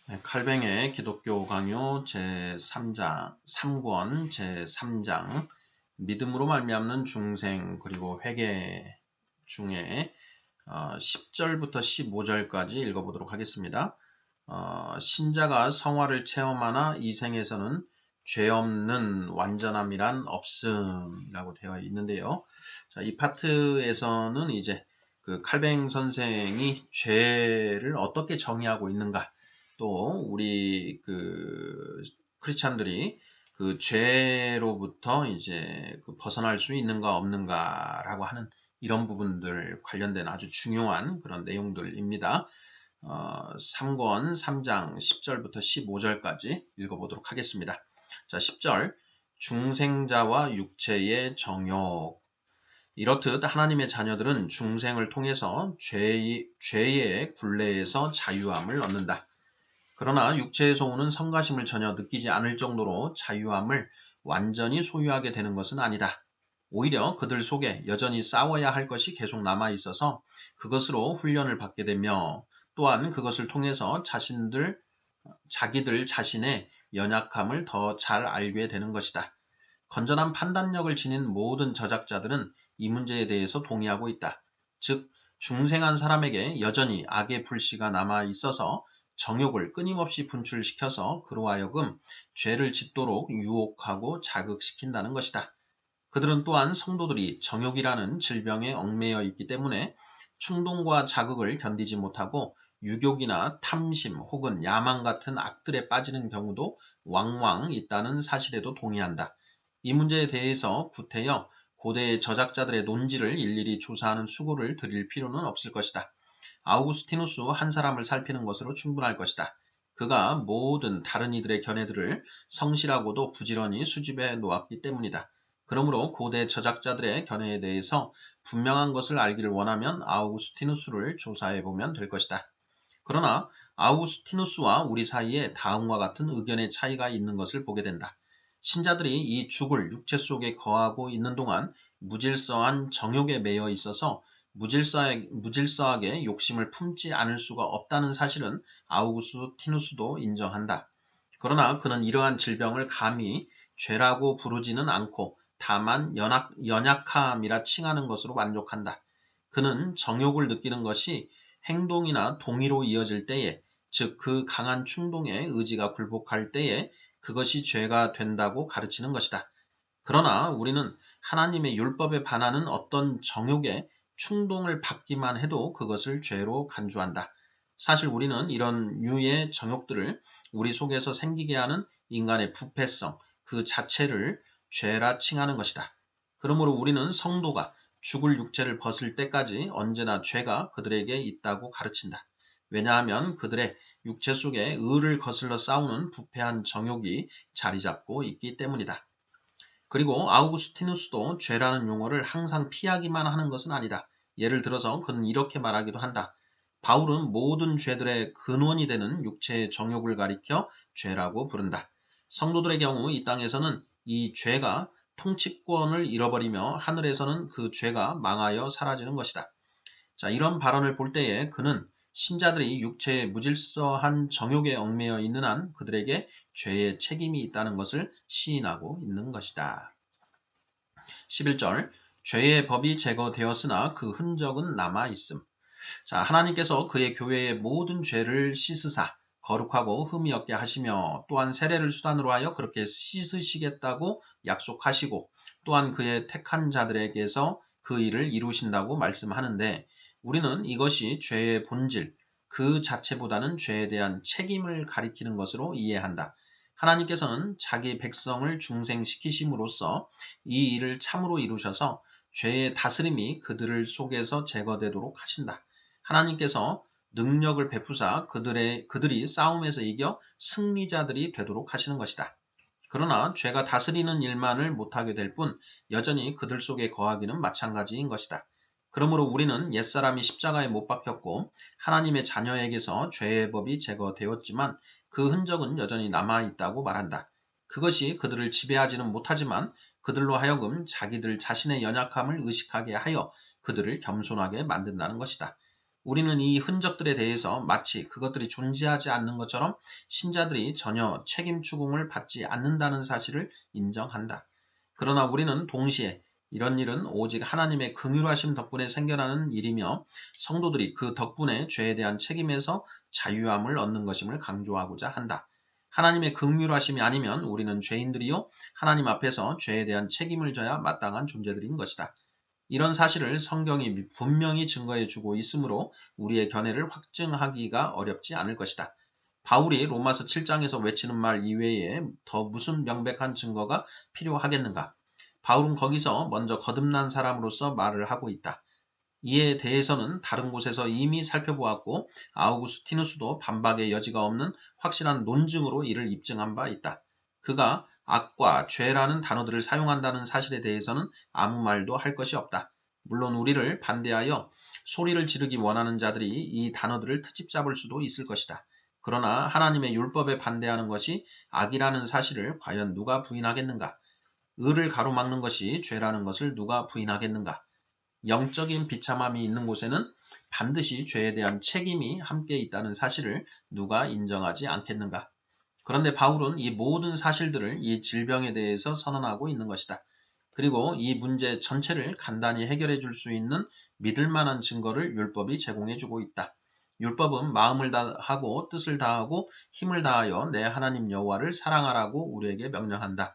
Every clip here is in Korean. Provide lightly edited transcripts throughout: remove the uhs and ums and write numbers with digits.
네, 칼뱅의 기독교 강요 제3장, 3권 제3장 믿음으로 말미암는 중생 그리고 회개 중에 10절부터 15절까지 읽어보도록 하겠습니다. 신자가 성화를 체험하나 이 생에서는 죄 없는 완전함이란 없음이라고 되어 있는데요. 자, 이 파트에서는 이제 그 칼뱅 선생이 죄를 어떻게 정의하고 있는가, 또 우리 그 크리스찬들이 그 죄로부터 이제 그 벗어날 수 있는가 없는가라고 하는 이런 부분들 관련된 아주 중요한 그런 내용들입니다. 3권 3장 10절부터 15절까지 읽어보도록 하겠습니다. 자, 10절. 중생자와 육체의 정욕. 이렇듯 하나님의 자녀들은 중생을 통해서 죄의 굴레에서 자유함을 얻는다. 그러나 육체에서 오는 성가심을 전혀 느끼지 않을 정도로 자유함을 완전히 소유하게 되는 것은 아니다. 오히려 그들 속에 여전히 싸워야 할 것이 계속 남아 있어서 그것으로 훈련을 받게 되며, 또한 그것을 통해서 자기들 자신의 연약함을 더 잘 알게 되는 것이다. 건전한 판단력을 지닌 모든 저작자들은 이 문제에 대해서 동의하고 있다. 즉, 중생한 사람에게 여전히 악의 불씨가 남아 있어서 정욕을 끊임없이 분출시켜서 그로 하여금 죄를 짓도록 유혹하고 자극시킨다는 것이다. 그들은 또한 성도들이 정욕이라는 질병에 얽매여 있기 때문에 충동과 자극을 견디지 못하고 유욕이나 탐심 혹은 야망 같은 악들에 빠지는 경우도 왕왕 있다는 사실에도 동의한다. 이 문제에 대해서 구태여 고대의 저작자들의 논지를 일일이 조사하는 수고를 들일 필요는 없을 것이다. 아우구스티누스 한 사람을 살피는 것으로 충분할 것이다. 그가 모든 다른 이들의 견해들을 성실하고도 부지런히 수집해 놓았기 때문이다. 그러므로 고대 저작자들의 견해에 대해서 분명한 것을 알기를 원하면 아우구스티누스를 조사해 보면 될 것이다. 그러나 아우구스티누스와 우리 사이에 다음과 같은 의견의 차이가 있는 것을 보게 된다. 신자들이 이 죽을 육체 속에 거하고 있는 동안 무질서한 정욕에 매여 있어서 무질서하게 욕심을 품지 않을 수가 없다는 사실은 아우구스티누스도 인정한다. 그러나 그는 이러한 질병을 감히 죄라고 부르지는 않고 다만 연약함이라 칭하는 것으로 만족한다. 그는 정욕을 느끼는 것이 행동이나 동의로 이어질 때에, 즉 그 강한 충동에 의지가 굴복할 때에 그것이 죄가 된다고 가르치는 것이다. 그러나 우리는 하나님의 율법에 반하는 어떤 정욕에 충동을 받기만 해도 그것을 죄로 간주한다. 사실 우리는 이런 유의 정욕들을 우리 속에서 생기게 하는 인간의 부패성 그 자체를 죄라 칭하는 것이다. 그러므로 우리는 성도가 죽을 육체를 벗을 때까지 언제나 죄가 그들에게 있다고 가르친다. 왜냐하면 그들의 육체 속에 의를 거슬러 싸우는 부패한 정욕이 자리 잡고 있기 때문이다. 그리고 아우구스티누스도 죄라는 용어를 항상 피하기만 하는 것은 아니다. 예를 들어서 그는 이렇게 말하기도 한다. 바울은 모든 죄들의 근원이 되는 육체의 정욕을 가리켜 죄라고 부른다. 성도들의 경우 이 땅에서는 이 죄가 통치권을 잃어버리며 하늘에서는 그 죄가 망하여 사라지는 것이다. 자, 이런 발언을 볼 때에 그는 신자들이 육체의 무질서한 정욕에 얽매여 있는 한 그들에게 죄의 책임이 있다는 것을 시인하고 있는 것이다. 11절. 죄의 법이 제거되었으나 그 흔적은 남아있음. 자, 하나님께서 그의 교회의 모든 죄를 씻으사 거룩하고 흠이 없게 하시며, 또한 세례를 수단으로 하여 그렇게 씻으시겠다고 약속하시고, 또한 그의 택한 자들에게서 그 일을 이루신다고 말씀하는데, 우리는 이것이 죄의 본질, 그 자체보다는 죄에 대한 책임을 가리키는 것으로 이해한다. 하나님께서는 자기 백성을 중생시키심으로써 이 일을 참으로 이루셔서 죄의 다스림이 그들을 속에서 제거되도록 하신다. 하나님께서 능력을 베푸사 그들이 싸움에서 이겨 승리자들이 되도록 하시는 것이다. 그러나 죄가 다스리는 일만을 못하게 될 뿐 여전히 그들 속에 거하기는 마찬가지인 것이다. 그러므로 우리는 옛사람이 십자가에 못 박혔고 하나님의 자녀에게서 죄의 법이 제거되었지만 그 흔적은 여전히 남아있다고 말한다. 그것이 그들을 지배하지는 못하지만 그들로 하여금 자기들 자신의 연약함을 의식하게 하여 그들을 겸손하게 만든다는 것이다. 우리는 이 흔적들에 대해서 마치 그것들이 존재하지 않는 것처럼 신자들이 전혀 책임 추궁을 받지 않는다는 사실을 인정한다. 그러나 우리는 동시에 이런 일은 오직 하나님의 긍휼하심 덕분에 생겨나는 일이며 성도들이 그 덕분에 죄에 대한 책임에서 자유함을 얻는 것임을 강조하고자 한다. 하나님의 긍휼하심이 아니면 우리는 죄인들이요 하나님 앞에서 죄에 대한 책임을 져야 마땅한 존재들인 것이다. 이런 사실을 성경이 분명히 증거해 주고 있으므로 우리의 견해를 확증하기가 어렵지 않을 것이다. 바울이 로마서 7장에서 외치는 말 이외에 더 무슨 명백한 증거가 필요하겠는가? 바울은 거기서 먼저 거듭난 사람으로서 말을 하고 있다. 이에 대해서는 다른 곳에서 이미 살펴보았고 아우구스티누스도 반박의 여지가 없는 확실한 논증으로 이를 입증한 바 있다. 그가 악과 죄라는 단어들을 사용한다는 사실에 대해서는 아무 말도 할 것이 없다. 물론 우리를 반대하여 소리를 지르기 원하는 자들이 이 단어들을 트집 잡을 수도 있을 것이다. 그러나 하나님의 율법에 반대하는 것이 악이라는 사실을 과연 누가 부인하겠는가? 의를 가로막는 것이 죄라는 것을 누가 부인하겠는가? 영적인 비참함이 있는 곳에는 반드시 죄에 대한 책임이 함께 있다는 사실을 누가 인정하지 않겠는가? 그런데 바울은 이 모든 사실들을 이 질병에 대해서 선언하고 있는 것이다. 그리고 이 문제 전체를 간단히 해결해 줄 수 있는 믿을 만한 증거를 율법이 제공해 주고 있다. 율법은 마음을 다하고 뜻을 다하고 힘을 다하여 내 하나님 여호와를 사랑하라고 우리에게 명령한다.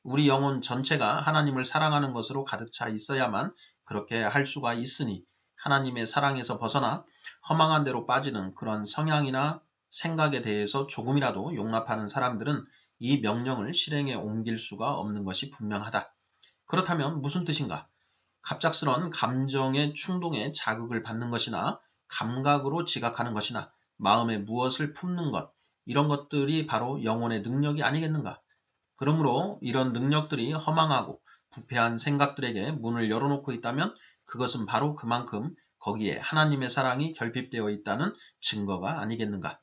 우리 영혼 전체가 하나님을 사랑하는 것으로 가득 차 있어야만 그렇게 할 수가 있으니 하나님의 사랑에서 벗어나 허망한 데로 빠지는 그런 성향이나 생각에 대해서 조금이라도 용납하는 사람들은 이 명령을 실행에 옮길 수가 없는 것이 분명하다. 그렇다면 무슨 뜻인가? 갑작스런 감정의 충동에 자극을 받는 것이나 감각으로 지각하는 것이나 마음에 무엇을 품는 것, 이런 것들이 바로 영혼의 능력이 아니겠는가? 그러므로 이런 능력들이 허망하고 부패한 생각들에게 문을 열어놓고 있다면 그것은 바로 그만큼 거기에 하나님의 사랑이 결핍되어 있다는 증거가 아니겠는가?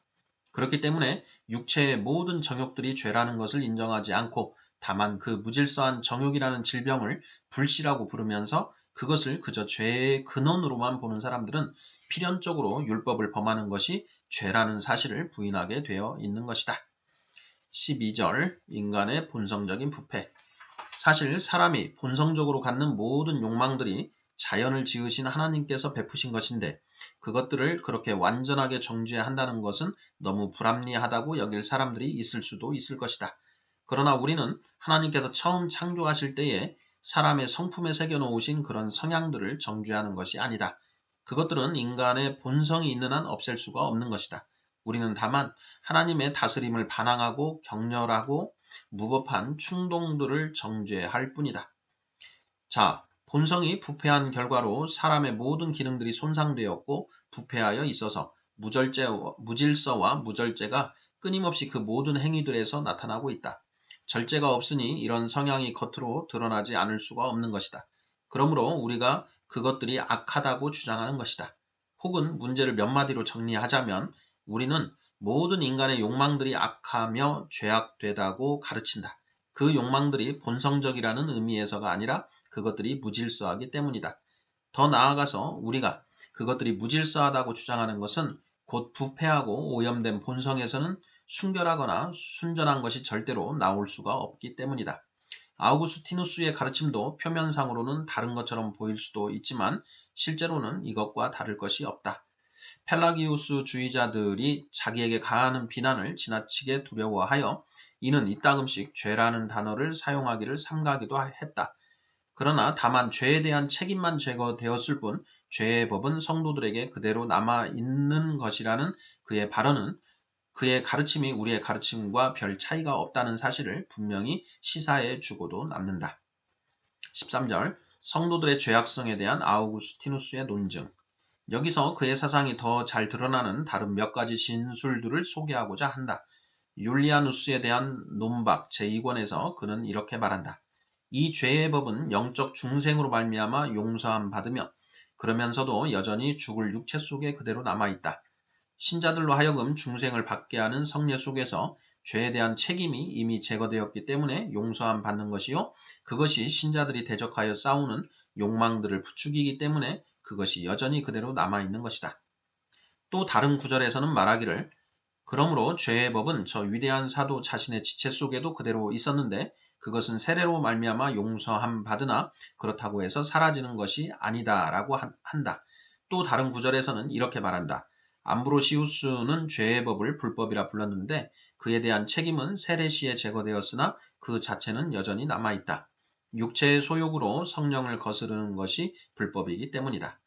그렇기 때문에 육체의 모든 정욕들이 죄라는 것을 인정하지 않고 다만 그 무질서한 정욕이라는 질병을 불씨라고 부르면서 그것을 그저 죄의 근원으로만 보는 사람들은 필연적으로 율법을 범하는 것이 죄라는 사실을 부인하게 되어 있는 것이다. 12절 인간의 본성적인 부패. 사실 사람이 본성적으로 갖는 모든 욕망들이 자연을 지으신 하나님께서 베푸신 것인데 그것들을 그렇게 완전하게 정죄한다는 것은 너무 불합리하다고 여길 사람들이 있을 수도 있을 것이다. 그러나 우리는 하나님께서 처음 창조하실 때에 사람의 성품에 새겨놓으신 그런 성향들을 정죄하는 것이 아니다. 그것들은 인간의 본성이 있는 한 없앨 수가 없는 것이다. 우리는 다만 하나님의 다스림을 반항하고 격렬하고 무법한 충동들을 정죄할 뿐이다. 자, 본성이 부패한 결과로 사람의 모든 기능들이 손상되었고 부패하여 있어서 무질서와 무절제가 끊임없이 그 모든 행위들에서 나타나고 있다. 절제가 없으니 이런 성향이 겉으로 드러나지 않을 수가 없는 것이다. 그러므로 우리가 그것들이 악하다고 주장하는 것이다. 혹은 문제를 몇 마디로 정리하자면 우리는 모든 인간의 욕망들이 악하며 죄악되다고 가르친다. 그 욕망들이 본성적이라는 의미에서가 아니라 그것들이 무질서하기 때문이다. 더 나아가서 우리가 그것들이 무질서하다고 주장하는 것은 곧 부패하고 오염된 본성에서는 순결하거나 순전한 것이 절대로 나올 수가 없기 때문이다. 아우구스티누스의 가르침도 표면상으로는 다른 것처럼 보일 수도 있지만 실제로는 이것과 다를 것이 없다. 펠라기우스 주의자들이 자기에게 가하는 비난을 지나치게 두려워하여 이는 이따금씩 죄라는 단어를 사용하기를 삼가기도 했다. 그러나 다만 죄에 대한 책임만 제거되었을 뿐 죄의 법은 성도들에게 그대로 남아있는 것이라는 그의 발언은 그의 가르침이 우리의 가르침과 별 차이가 없다는 사실을 분명히 시사해 주고도 남는다. 13절 성도들의 죄악성에 대한 아우구스티누스의 논증. 여기서 그의 사상이 더 잘 드러나는 다른 몇 가지 진술들을 소개하고자 한다. 율리아누스에 대한 논박 제2권에서 그는 이렇게 말한다. 이 죄의 법은 영적 중생으로 말미암아 용서함 받으며 그러면서도 여전히 죽을 육체 속에 그대로 남아있다. 신자들로 하여금 중생을 받게 하는 성례 속에서 죄에 대한 책임이 이미 제거되었기 때문에 용서함 받는 것이요. 그것이 신자들이 대적하여 싸우는 욕망들을 부추기기 때문에 그것이 여전히 그대로 남아있는 것이다. 또 다른 구절에서는 말하기를 그러므로 죄의 법은 저 위대한 사도 자신의 지체 속에도 그대로 있었는데 그것은 세례로 말미암아 용서함 받으나 그렇다고 해서 사라지는 것이 아니다라고 한다. 또 다른 구절에서는 이렇게 말한다. 암브로시우스는 죄의 법을 불법이라 불렀는데 그에 대한 책임은 세례 시에 제거되었으나 그 자체는 여전히 남아있다. 육체의 소욕으로 성령을 거스르는 것이 불법이기 때문이다.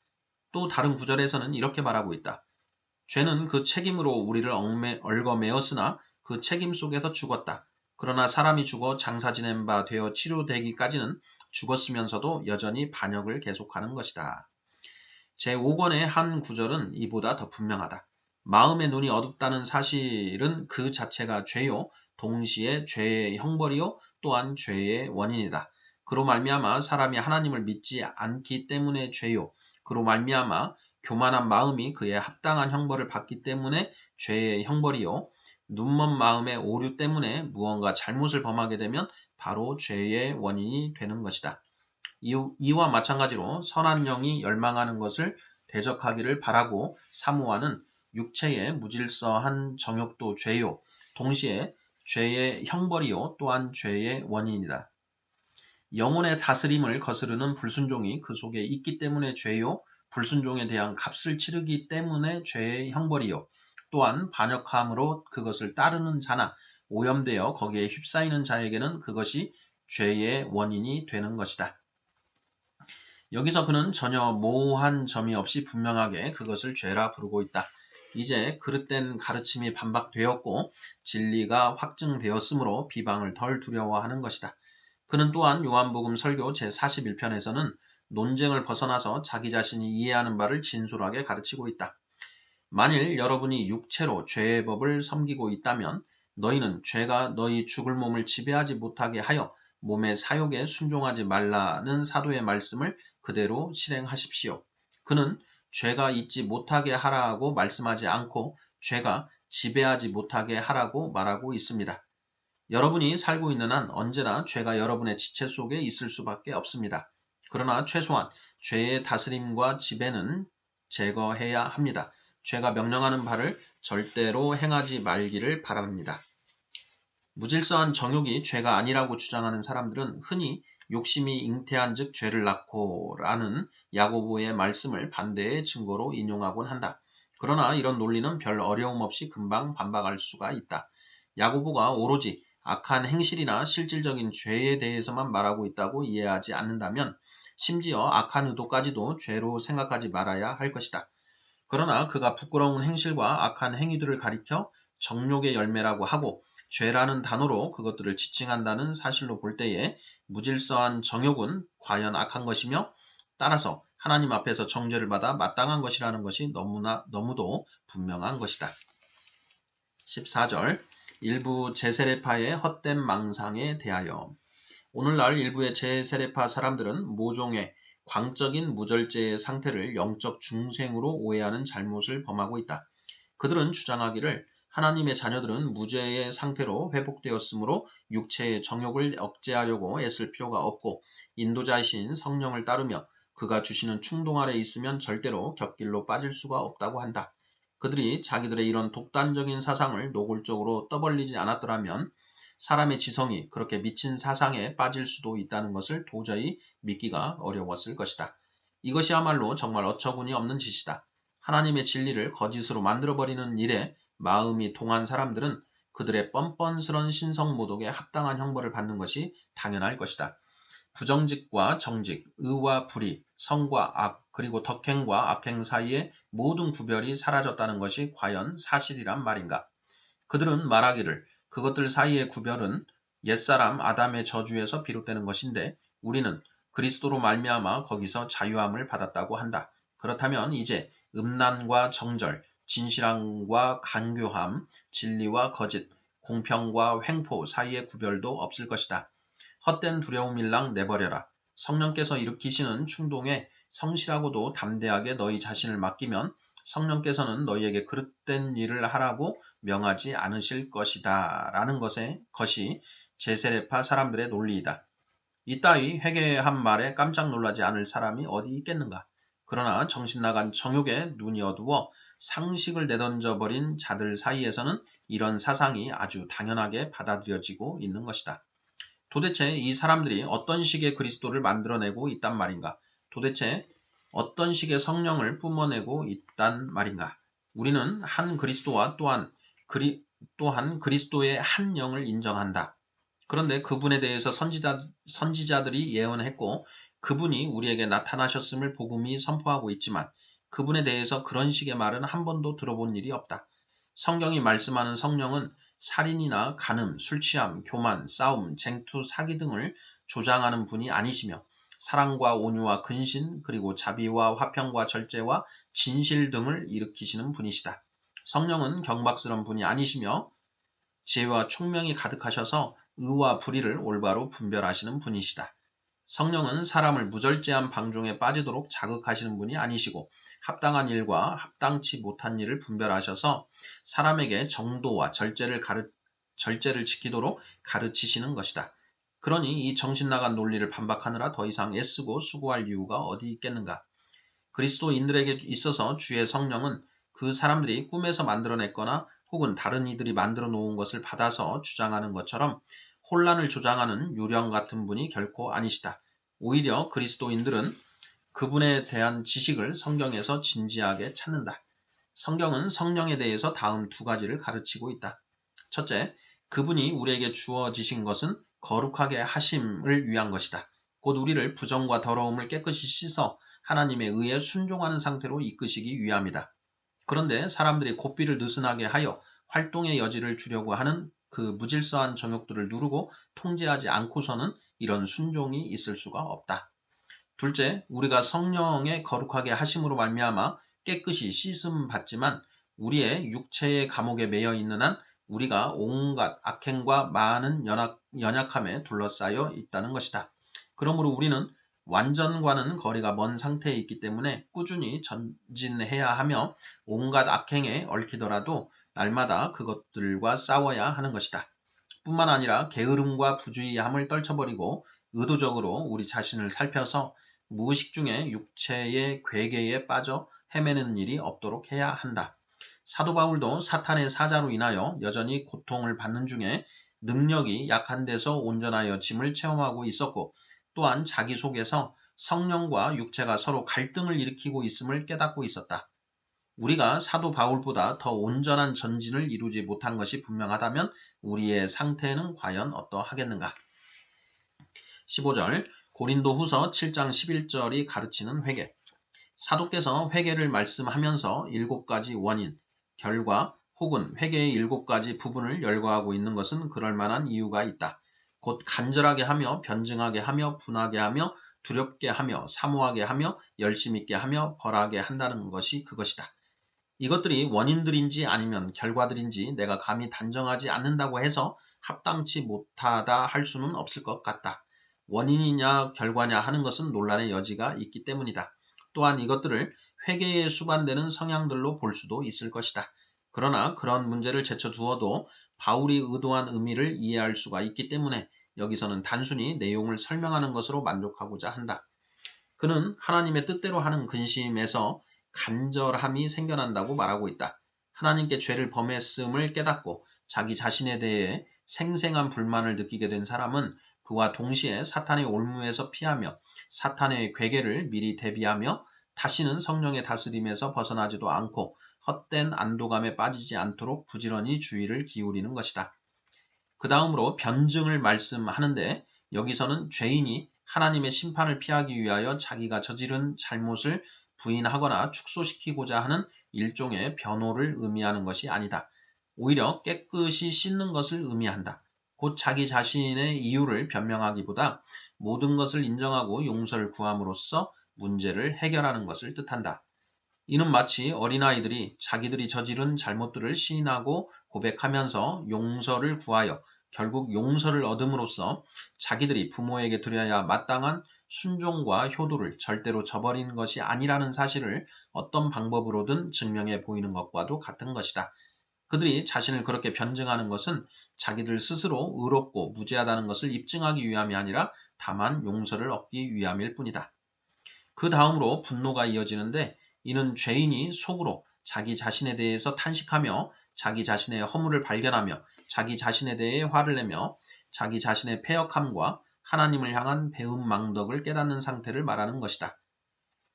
또 다른 구절에서는 이렇게 말하고 있다. 죄는 그 책임으로 우리를 얽어매었으나 그 책임 속에서 죽었다. 그러나 사람이 죽어 장사 지낸 바 되어 치료되기까지는 죽었으면서도 여전히 반역을 계속하는 것이다. 제5권의 한 구절은 이보다 더 분명하다. 마음의 눈이 어둡다는 사실은 그 자체가 죄요, 동시에 죄의 형벌이요, 또한 죄의 원인이다. 그로 말미암아 사람이 하나님을 믿지 않기 때문에 죄요, 그로 말미암아 교만한 마음이 그에 합당한 형벌을 받기 때문에 죄의 형벌이요, 눈먼 마음의 오류 때문에 무언가 잘못을 범하게 되면 바로 죄의 원인이 되는 것이다. 이와 마찬가지로 선한 영이 열망하는 것을 대적하기를 바라고 사모하는 육체의 무질서한 정욕도 죄요. 동시에 죄의 형벌이요 또한 죄의 원인이다. 영혼의 다스림을 거스르는 불순종이 그 속에 있기 때문에 죄요. 불순종에 대한 값을 치르기 때문에 죄의 형벌이요. 또한 반역함으로 그것을 따르는 자나 오염되어 거기에 휩싸이는 자에게는 그것이 죄의 원인이 되는 것이다. 여기서 그는 전혀 모호한 점이 없이 분명하게 그것을 죄라 부르고 있다. 이제 그릇된 가르침이 반박되었고 진리가 확증되었으므로 비방을 덜 두려워하는 것이다. 그는 또한 요한복음 설교 제41편에서는 논쟁을 벗어나서 자기 자신이 이해하는 바를 진솔하게 가르치고 있다. 만일 여러분이 육체로 죄의 법을 섬기고 있다면 너희는 죄가 너희 죽을 몸을 지배하지 못하게 하여 몸의 사욕에 순종하지 말라는 사도의 말씀을 그대로 실행하십시오. 그는 죄가 있지 못하게 하라고 말씀하지 않고 죄가 지배하지 못하게 하라고 말하고 있습니다. 여러분이 살고 있는 한 언제나 죄가 여러분의 지체 속에 있을 수밖에 없습니다. 그러나 최소한 죄의 다스림과 지배는 제거해야 합니다. 죄가 명령하는 바를 절대로 행하지 말기를 바랍니다. 무질서한 정욕이 죄가 아니라고 주장하는 사람들은 흔히 욕심이 잉태한 즉 죄를 낳고 라는 야고보의 말씀을 반대의 증거로 인용하곤 한다. 그러나 이런 논리는 별 어려움 없이 금방 반박할 수가 있다. 야고보가 오로지 악한 행실이나 실질적인 죄에 대해서만 말하고 있다고 이해하지 않는다면 심지어 악한 의도까지도 죄로 생각하지 말아야 할 것이다. 그러나 그가 부끄러운 행실과 악한 행위들을 가리켜 정욕의 열매라고 하고 죄라는 단어로 그것들을 지칭한다는 사실로 볼 때에 무질서한 정욕은 과연 악한 것이며 따라서 하나님 앞에서 정죄를 받아 마땅한 것이라는 것이 너무도 분명한 것이다. 14절 일부 제세례파의 헛된 망상에 대하여 오늘날 일부의 제세례파 사람들은 모종의 광적인 무절제의 상태를 영적 중생으로 오해하는 잘못을 범하고 있다. 그들은 주장하기를 하나님의 자녀들은 무죄의 상태로 회복되었으므로 육체의 정욕을 억제하려고 애쓸 필요가 없고 인도자이신 성령을 따르며 그가 주시는 충동 아래 있으면 절대로 곁길로 빠질 수가 없다고 한다. 그들이 자기들의 이런 독단적인 사상을 노골적으로 떠벌리지 않았더라면 사람의 지성이 그렇게 미친 사상에 빠질 수도 있다는 것을 도저히 믿기가 어려웠을 것이다. 이것이야말로 정말 어처구니 없는 짓이다. 하나님의 진리를 거짓으로 만들어버리는 일에 마음이 동한 사람들은 그들의 뻔뻔스런 신성모독에 합당한 형벌을 받는 것이 당연할 것이다. 부정직과 정직, 의와 불의, 성과 악, 그리고 덕행과 악행 사이의 모든 구별이 사라졌다는 것이 과연 사실이란 말인가? 그들은 말하기를 그것들 사이의 구별은 옛사람 아담의 저주에서 비롯되는 것인데 우리는 그리스도로 말미암아 거기서 자유함을 받았다고 한다. 그렇다면 이제 음란과 정절, 진실함과 간교함, 진리와 거짓, 공평과 횡포 사이의 구별도 없을 것이다. 헛된 두려움일랑 내버려라. 성령께서 일으키시는 충동에 성실하고도 담대하게 너희 자신을 맡기면 성령께서는 너희에게 그릇된 일을 하라고 명하지 않으실 것이다. 라는 것이 제세례파 사람들의 논리이다. 이따위 회개한 말에 깜짝 놀라지 않을 사람이 어디 있겠는가. 그러나 정신 나간 정욕에 눈이 어두워 상식을 내던져 버린 자들 사이에서는 이런 사상이 아주 당연하게 받아들여지고 있는 것이다. 도대체 이 사람들이 어떤 식의 그리스도를 만들어내고 있단 말인가? 도대체 어떤 식의 성령을 뿜어내고 있단 말인가? 우리는 한 그리스도와 또한 그리스도의 한 영을 인정한다. 그런데 그분에 대해서 선지자들이 예언했고 그분이 우리에게 나타나셨음을 복음이 선포하고 있지만 그분에 대해서 그런 식의 말은 한 번도 들어본 일이 없다. 성경이 말씀하는 성령은 살인이나 간음, 술취함, 교만, 싸움, 쟁투, 사기 등을 조장하는 분이 아니시며 사랑과 온유와 근신, 그리고 자비와 화평과 절제와 진실 등을 일으키시는 분이시다. 성령은 경박스러운 분이 아니시며 지혜와 총명이 가득하셔서 의와 불의를 올바로 분별하시는 분이시다. 성령은 사람을 무절제한 방종에 빠지도록 자극하시는 분이 아니시고 합당한 일과 합당치 못한 일을 분별하셔서 사람에게 정도와 절제를 지키도록 가르치시는 것이다. 그러니 이 정신나간 논리를 반박하느라 더 이상 애쓰고 수고할 이유가 어디 있겠는가? 그리스도인들에게 있어서 주의 성령은 그 사람들이 꿈에서 만들어냈거나 혹은 다른 이들이 만들어 놓은 것을 받아서 주장하는 것처럼 혼란을 조장하는 유령 같은 분이 결코 아니시다. 오히려 그리스도인들은 그분에 대한 지식을 성경에서 진지하게 찾는다. 성경은 성령에 대해서 다음 두 가지를 가르치고 있다. 첫째, 그분이 우리에게 주어지신 것은 거룩하게 하심을 위한 것이다. 곧 우리를 부정과 더러움을 깨끗이 씻어 하나님에 의해 순종하는 상태로 이끄시기 위함이다. 그런데 사람들이 고삐를 느슨하게 하여 활동의 여지를 주려고 하는 그 무질서한 정욕들을 누르고 통제하지 않고서는 이런 순종이 있을 수가 없다. 둘째, 우리가 성령의 거룩하게 하심으로 말미암아 깨끗이 씻음 받지만 우리의 육체의 감옥에 매여 있는 한 우리가 온갖 악행과 많은 연약함에 둘러싸여 있다는 것이다. 그러므로 우리는 완전과는 거리가 먼 상태에 있기 때문에 꾸준히 전진해야 하며 온갖 악행에 얽히더라도 날마다 그것들과 싸워야 하는 것이다. 뿐만 아니라 게으름과 부주의함을 떨쳐버리고 의도적으로 우리 자신을 살펴서 무의식 중에 육체의 괴계에 빠져 헤매는 일이 없도록 해야 한다. 사도 바울도 사탄의 사자로 인하여 여전히 고통을 받는 중에 능력이 약한 데서 온전하여 짐을 체험하고 있었고 또한 자기 속에서 성령과 육체가 서로 갈등을 일으키고 있음을 깨닫고 있었다. 우리가 사도 바울보다 더 온전한 전진을 이루지 못한 것이 분명하다면 우리의 상태는 과연 어떠하겠는가? 15절 고린도 후서 7장 11절이 가르치는 회개. 사도께서 회개를 말씀하면서 7가지 원인, 결과 혹은 회개의 7가지 부분을 열거하고 있는 것은 그럴 만한 이유가 있다. 곧 간절하게 하며 변증하게 하며 분하게 하며 두렵게 하며 사모하게 하며 열심 있게 하며 벌하게 한다는 것이 그것이다. 이것들이 원인들인지 아니면 결과들인지 내가 감히 단정하지 않는다고 해서 합당치 못하다 할 수는 없을 것 같다. 원인이냐 결과냐 하는 것은 논란의 여지가 있기 때문이다. 또한 이것들을 회개에 수반되는 성향들로 볼 수도 있을 것이다. 그러나 그런 문제를 제쳐두어도 바울이 의도한 의미를 이해할 수가 있기 때문에 여기서는 단순히 내용을 설명하는 것으로 만족하고자 한다. 그는 하나님의 뜻대로 하는 근심에서 간절함이 생겨난다고 말하고 있다. 하나님께 죄를 범했음을 깨닫고 자기 자신에 대해 생생한 불만을 느끼게 된 사람은 그와 동시에 사탄의 올무에서 피하며 사탄의 괴계를 미리 대비하며 다시는 성령의 다스림에서 벗어나지도 않고 헛된 안도감에 빠지지 않도록 부지런히 주의를 기울이는 것이다. 그 다음으로 변증을 말씀하는데 여기서는 죄인이 하나님의 심판을 피하기 위하여 자기가 저지른 잘못을 부인하거나 축소시키고자 하는 일종의 변호를 의미하는 것이 아니다. 오히려 깨끗이 씻는 것을 의미한다. 곧 자기 자신의 이유를 변명하기보다 모든 것을 인정하고 용서를 구함으로써 문제를 해결하는 것을 뜻한다. 이는 마치 어린아이들이 자기들이 저지른 잘못들을 시인하고 고백하면서 용서를 구하여 결국 용서를 얻음으로써 자기들이 부모에게 드려야 마땅한 순종과 효도를 절대로 저버린 것이 아니라는 사실을 어떤 방법으로든 증명해 보이는 것과도 같은 것이다. 그들이 자신을 그렇게 변증하는 것은 자기들 스스로 의롭고 무죄하다는 것을 입증하기 위함이 아니라 다만 용서를 얻기 위함일 뿐이다. 그 다음으로 분노가 이어지는데 이는 죄인이 속으로 자기 자신에 대해서 탄식하며 자기 자신의 허물을 발견하며 자기 자신에 대해 화를 내며 자기 자신의 패역함과 하나님을 향한 배은망덕을 깨닫는 상태를 말하는 것이다.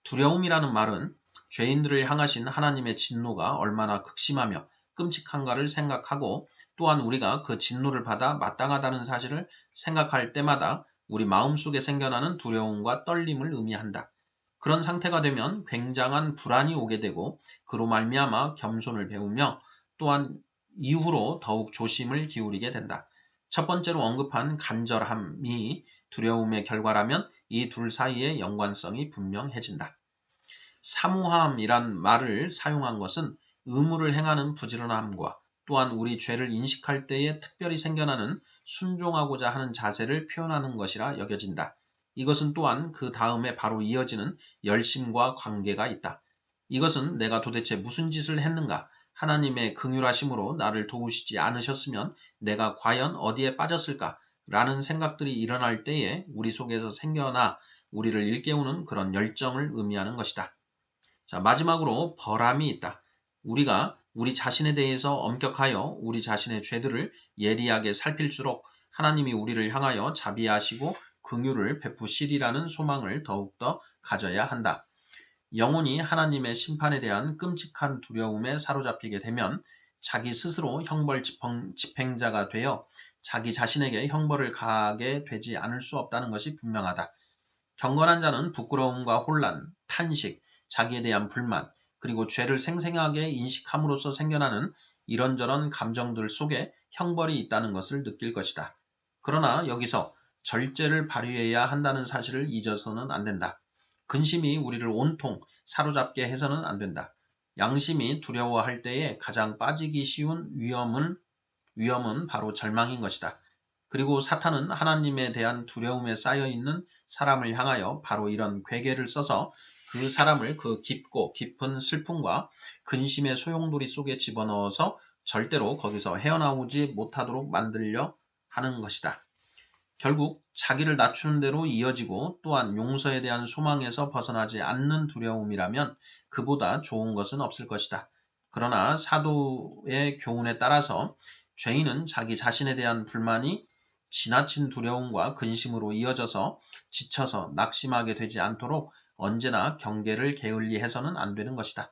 두려움이라는 말은 죄인들을 향하신 하나님의 진노가 얼마나 극심하며 끔찍한가를 생각하고 또한 우리가 그 진노를 받아 마땅하다는 사실을 생각할 때마다 우리 마음속에 생겨나는 두려움과 떨림을 의미한다. 그런 상태가 되면 굉장한 불안이 오게 되고 그로 말미암아 겸손을 배우며 또한 이후로 더욱 조심을 기울이게 된다. 첫 번째로 언급한 간절함이 두려움의 결과라면 이 둘 사이의 연관성이 분명해진다. 사무함이란 말을 사용한 것은 의무를 행하는 부지런함과 또한 우리 죄를 인식할 때에 특별히 생겨나는 순종하고자 하는 자세를 표현하는 것이라 여겨진다. 이것은 또한 그 다음에 바로 이어지는 열심과 관계가 있다. 이것은 내가 도대체 무슨 짓을 했는가? 하나님의 긍휼하심으로 나를 도우시지 않으셨으면 내가 과연 어디에 빠졌을까? 라는 생각들이 일어날 때에 우리 속에서 생겨나 우리를 일깨우는 그런 열정을 의미하는 것이다. 자, 마지막으로 벌함이 있다. 우리가 우리 자신에 대해서 엄격하여 우리 자신의 죄들을 예리하게 살필수록 하나님이 우리를 향하여 자비하시고 긍휼을 베푸시리라는 소망을 더욱더 가져야 한다. 영혼이 하나님의 심판에 대한 끔찍한 두려움에 사로잡히게 되면 자기 스스로 형벌 집행자가 되어 자기 자신에게 형벌을 가하게 되지 않을 수 없다는 것이 분명하다. 경건한 자는 부끄러움과 혼란, 탄식, 자기에 대한 불만, 그리고 죄를 생생하게 인식함으로써 생겨나는 이런저런 감정들 속에 형벌이 있다는 것을 느낄 것이다. 그러나 여기서 절제를 발휘해야 한다는 사실을 잊어서는 안 된다. 근심이 우리를 온통 사로잡게 해서는 안 된다. 양심이 두려워할 때에 가장 빠지기 쉬운 위험은 바로 절망인 것이다. 그리고 사탄은 하나님에 대한 두려움에 쌓여있는 사람을 향하여 바로 이런 괴계를 써서 그 사람을 그 깊고 깊은 슬픔과 근심의 소용돌이 속에 집어넣어서 절대로 거기서 헤어나오지 못하도록 만들려 하는 것이다. 결국 자기를 낮추는 대로 이어지고 또한 용서에 대한 소망에서 벗어나지 않는 두려움이라면 그보다 좋은 것은 없을 것이다. 그러나 사도의 교훈에 따라서 죄인은 자기 자신에 대한 불만이 지나친 두려움과 근심으로 이어져서 지쳐서 낙심하게 되지 않도록 언제나 경계를 게을리해서는 안 되는 것이다.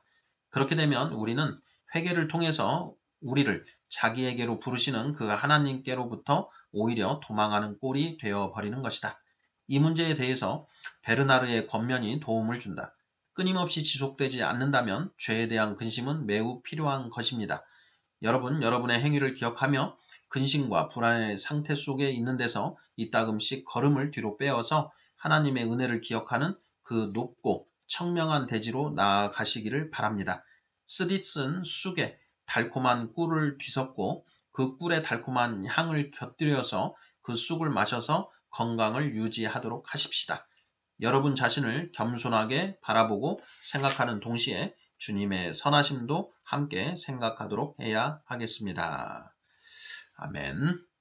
그렇게 되면 우리는 회개를 통해서 우리를 자기에게로 부르시는 그 하나님께로부터 오히려 도망하는 꼴이 되어버리는 것이다. 이 문제에 대해서 베르나르의 권면이 도움을 준다. 끊임없이 지속되지 않는다면 죄에 대한 근심은 매우 필요한 것입니다. 여러분의 행위를 기억하며 근심과 불안의 상태 속에 있는 데서 이따금씩 걸음을 뒤로 빼어서 하나님의 은혜를 기억하는 그 높고 청명한 대지로 나아가시기를 바랍니다. 쓰디 쓴 쑥에 달콤한 꿀을 뒤섞고 그 꿀의 달콤한 향을 곁들여서 그 쑥을 마셔서 건강을 유지하도록 하십시다. 여러분 자신을 겸손하게 바라보고 생각하는 동시에 주님의 선하심도 함께 생각하도록 해야 하겠습니다. 아멘.